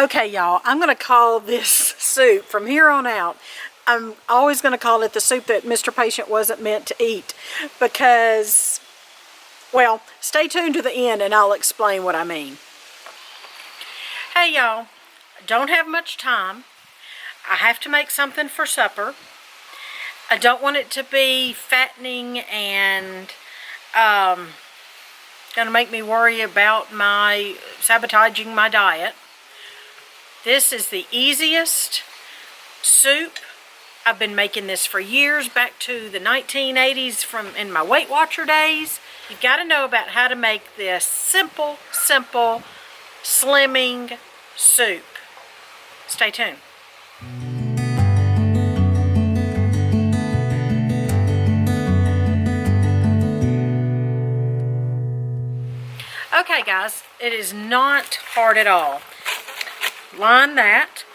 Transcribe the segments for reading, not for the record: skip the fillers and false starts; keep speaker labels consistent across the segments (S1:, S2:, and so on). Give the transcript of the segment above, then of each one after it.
S1: Okay, y'all, I'm going to call this soup from here on out. I'm always going to call it the soup that Mr. Patient wasn't meant to eat because, well, stay tuned to the end and I'll explain what I mean. Hey, y'all, I don't have much time. I have to make something for supper. I don't want it to be fattening and going to make me worry about my sabotaging my diet. This is the easiest soup. I've been making this for years, back to the 1980s in my Weight Watcher days. You've got to know about how to make this simple slimming soup. Stay tuned. Okay guys, it is not hard at all. Line that.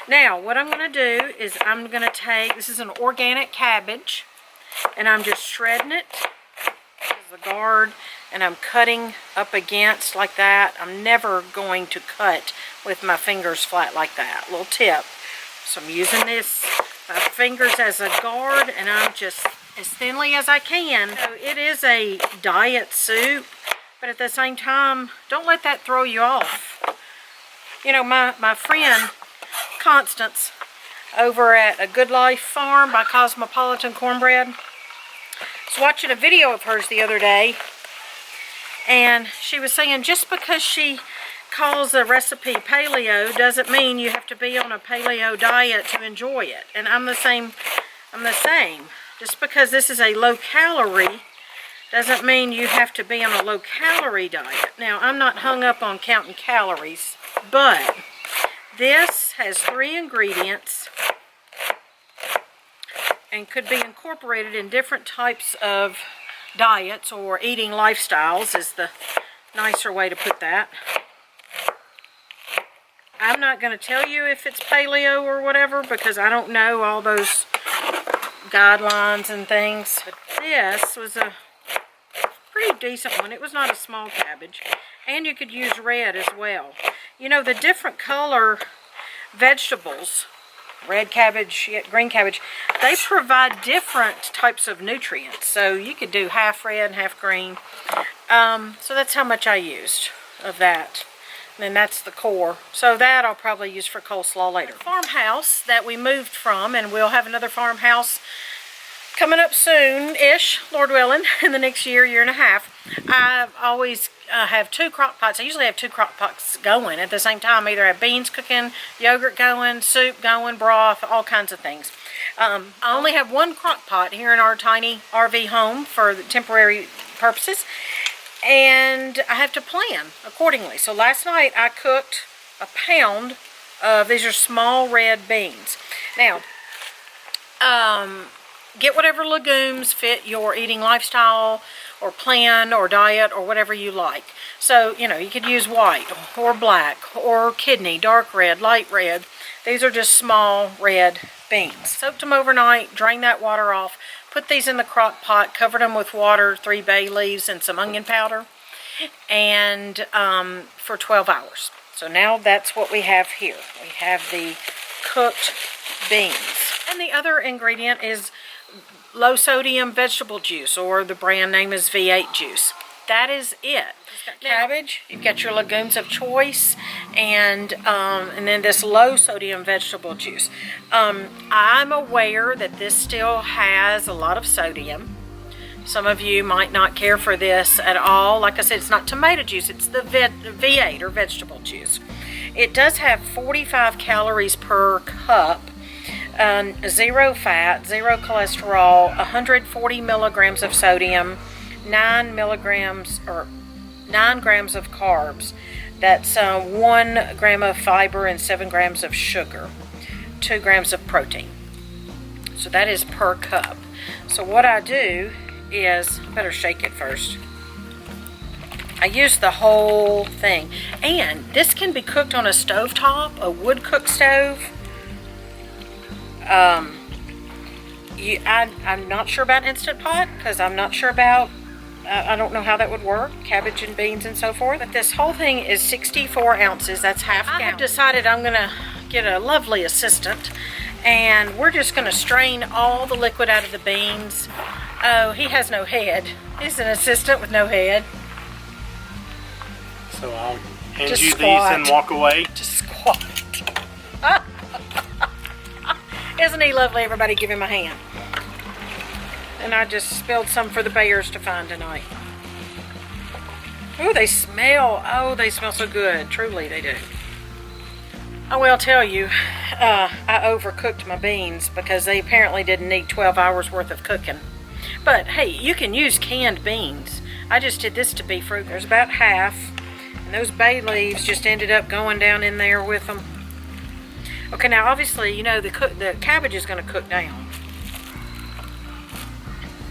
S1: Now what I'm going to do is I'm going to take, this is an organic cabbage, and I'm just shredding it as the guard, and I'm cutting up against like that. I'm never going to cut with my fingers flat like that. Little tip. So I'm using this my fingers as a guard, and I'm just as thinly as I can. So it is a diet soup, but at the same time, don't let that throw you off. You know, my friend Constance over at A Good Life Farm by Cosmopolitan Cornbread, I was watching a video of hers the other day, and she was saying just because she calls a recipe paleo doesn't mean you have to be on a paleo diet to enjoy it. And I'm the same. Just because this is a low calorie doesn't mean you have to be on a low calorie diet. Now, I'm not hung up on counting calories, but this has 3 ingredients and could be incorporated in different types of diets or eating lifestyles is the nicer way to put that. I'm not going to tell you if it's paleo or whatever because I don't know all those guidelines and things. But this was a pretty decent one. It was not a small cabbage. And you could use red as well. You know, the different color vegetables, red cabbage, green cabbage, they provide different types of nutrients. So you could do half red and half green. So that's how much I used of that. And then that's the core. So that I'll probably use for coleslaw later. Farmhouse that we moved from, and we'll have another farmhouse coming up soon-ish, Lord willing, in the next year and a half. I always have 2 crock pots. I usually have 2 crock pots going at the same time. Either have beans cooking, yogurt going, soup going, broth, all kinds of things. I only have 1 crock pot here in our tiny RV home for the temporary purposes, and I have to plan accordingly. So last night I cooked a pound of, these are small red beans. Now, get whatever legumes fit your eating lifestyle or plan or diet or whatever you like. So, you know, you could use white or black or kidney, dark red, light red. These are just small red beans. Soaked them overnight, drained that water off, put these in the crock pot, covered them with water, 3 bay leaves and some onion powder, and for 12 hours. So now that's what we have here. We have the cooked beans. And the other ingredient is low sodium vegetable juice, or the brand name is V8 juice. That is it. You've got cabbage, you've got your legumes of choice, and then this low sodium vegetable juice. I'm aware that this still has a lot of sodium. Some of you might not care for this at all. Like I said, it's not tomato juice, it's the V8 or vegetable juice. It does have 45 calories per cup. 0 fat, 0 cholesterol, 140 milligrams of sodium, 9 grams of carbs. That's 1 gram of fiber and 7 grams of sugar, 2 grams of protein. So that is per cup. So what I do is, I better shake it first. I use the whole thing. And this can be cooked on a stovetop, a wood cook stove. I'm not sure about Instant Pot because I'm not sure about I don't know how that would work, cabbage and beans and so forth. But this whole thing is 64 ounces, that's half a gallon. I have decided I'm gonna get a lovely assistant, and we're just gonna strain all the liquid out of the beans. Oh, he has no head. He's an assistant with no head.
S2: So I'll hand you these and walk away.
S1: Just squat. Isn't he lovely? Everybody give him a hand. And I just spilled some for the bears to find tonight. Oh, they smell. Oh, they smell so good. Truly, they do. I will tell you, I overcooked my beans because they apparently didn't need 12 hours worth of cooking. But hey, you can use canned beans. I just did this to be frugal. There's about half, and those bay leaves just ended up going down in there with them. Okay, now obviously, you know, the cabbage is going to cook down.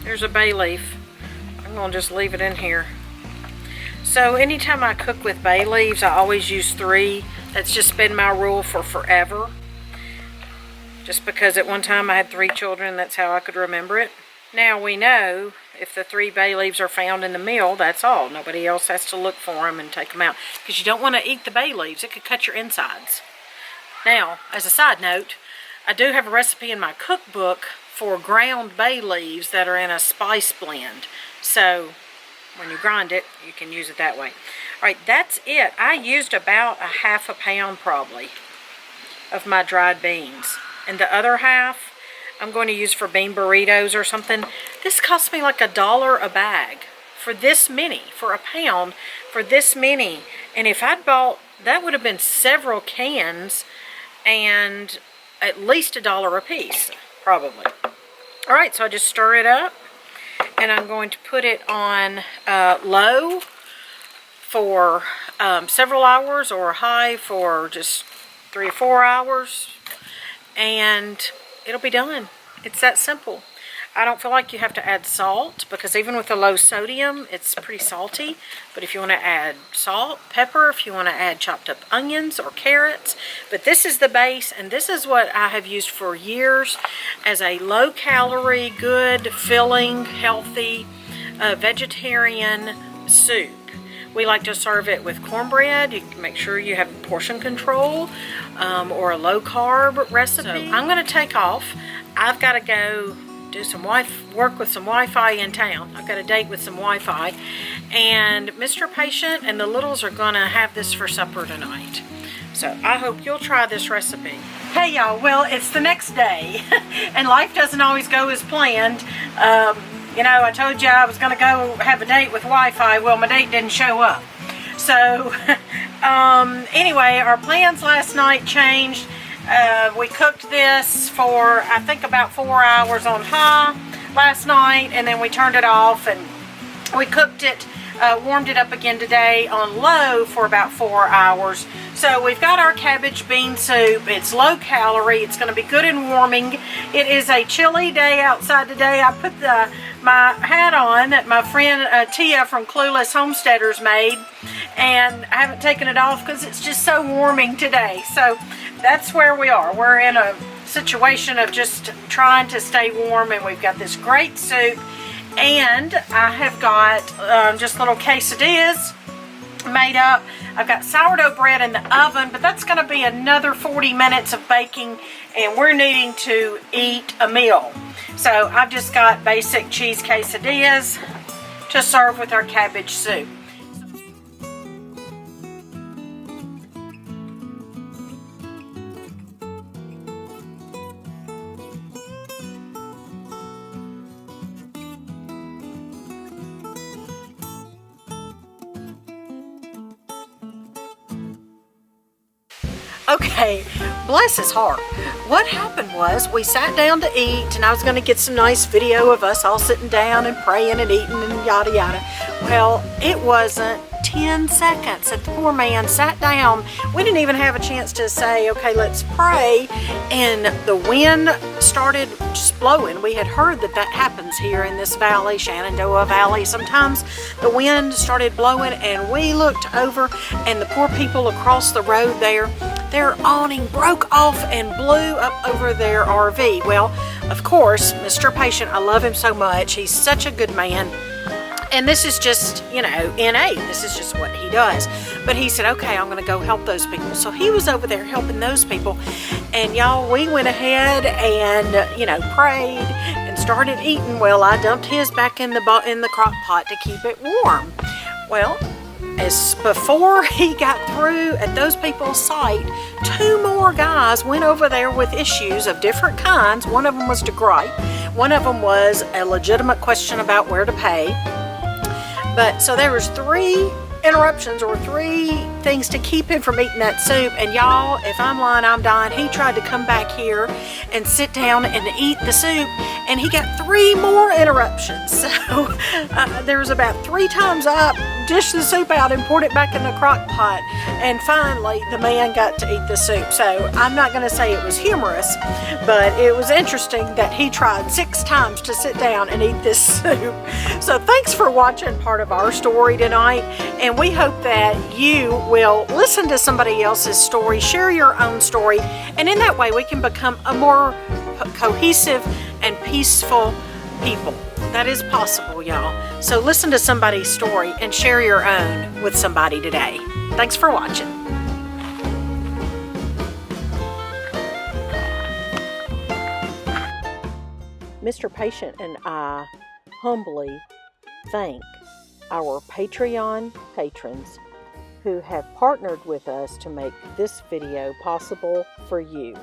S1: There's a bay leaf. I'm going to just leave it in here. So anytime I cook with bay leaves, I always use 3. That's just been my rule for forever. Just because at one time I had 3 children, that's how I could remember it. Now we know if the 3 bay leaves are found in the meal, that's all. Nobody else has to look for them and take them out. Because you don't want to eat the bay leaves. It could cut your insides. Now, as a side note, I do have a recipe in my cookbook for ground bay leaves that are in a spice blend. So when you grind it, you can use it that way. Alright, that's it. I used about a half a pound probably of my dried beans. And the other half I'm going to use for bean burritos or something. This cost me like $1 a bag for this many, for a pound, for this many. And if I'd bought, that would have been several cans and at least $1 a piece, probably. Alright, so I just stir it up, and I'm going to put it on low for several hours, or high for just 3 or 4 hours, and it'll be done. It's that simple. I don't feel like you have to add salt, because even with the low sodium, it's pretty salty. But if you want to add salt, pepper, if you want to add chopped up onions or carrots. But this is the base, and this is what I have used for years as a low-calorie, good, filling, healthy, vegetarian soup. We like to serve it with cornbread. You can make sure you have portion control, or a low-carb recipe. So I'm going to take off. I've got to go do some work with some Wi-Fi in town. I've got a date with some Wi-Fi, and Mr. Patient and the littles are gonna have this for supper tonight. So I hope you'll try this recipe. Hey y'all, well, it's the next day and life doesn't always go as planned. You know, I told you I was gonna go have a date with Wi-Fi. Well, my date didn't show up. So anyway, our plans last night changed. We cooked this for, I think, about 4 hours on high last night, and then we turned it off, and we cooked it, warmed it up again today on low for about 4 hours. So we've got our cabbage bean soup. It's low calorie. It's going to be good and warming. It is a chilly day outside today. I put my hat on that my friend Tia from Clueless Homesteaders made, and I haven't taken it off because it's just so warming today. So that's where we are. We're in a situation of just trying to stay warm, and we've got this great soup, and I have got just little quesadillas made up. I've got sourdough bread in the oven, but that's going to be another 40 minutes of baking, and we're needing to eat a meal. So I've just got basic cheese quesadillas to serve with our cabbage soup. Okay, bless his heart. What happened was we sat down to eat, and I was going to get some nice video of us all sitting down and praying and eating and yada yada. Well, it wasn't 10 seconds and the poor man sat down. We didn't even have a chance to say, okay, let's pray, and the wind started just blowing. We had heard that happens here in this valley, Shenandoah Valley. Sometimes the wind started blowing, and we looked over, and the poor people across the road there, their awning broke off and blew up over their RV. Well, of course, Mr. Patient, I love him so much. He's such a good man. And this is just, you know, innate. This is just what he does. But he said, okay, I'm going to go help those people. So he was over there helping those people. And y'all, we went ahead and, you know, prayed and started eating. Well, I dumped his back in the crock pot to keep it warm. Well, as before he got through at those people's site, 2 more guys went over there with issues of different kinds. One of them was to gripe. One of them was a legitimate question about where to pay. But so there was 3 interruptions or 3 things to keep him from eating that soup. And y'all, if I'm lying, I'm dying. He tried to come back here and sit down and eat the soup, and he got 3 more interruptions. So there was about 3 times I dished the soup out and poured it back in the crock pot, and finally the man got to eat the soup. So I'm not going to say it was humorous, but it was interesting that he tried 6 times to sit down and eat this soup. So thanks for watching part of our story tonight, and we hope that you will listen to somebody else's story, share your own story, and in that way we can become a more cohesive and peaceful people. That is possible, y'all. So listen to somebody's story and share your own with somebody today. Thanks for watching. Mr. Patient and I humbly thank our Patreon patrons who have partnered with us to make this video possible for you.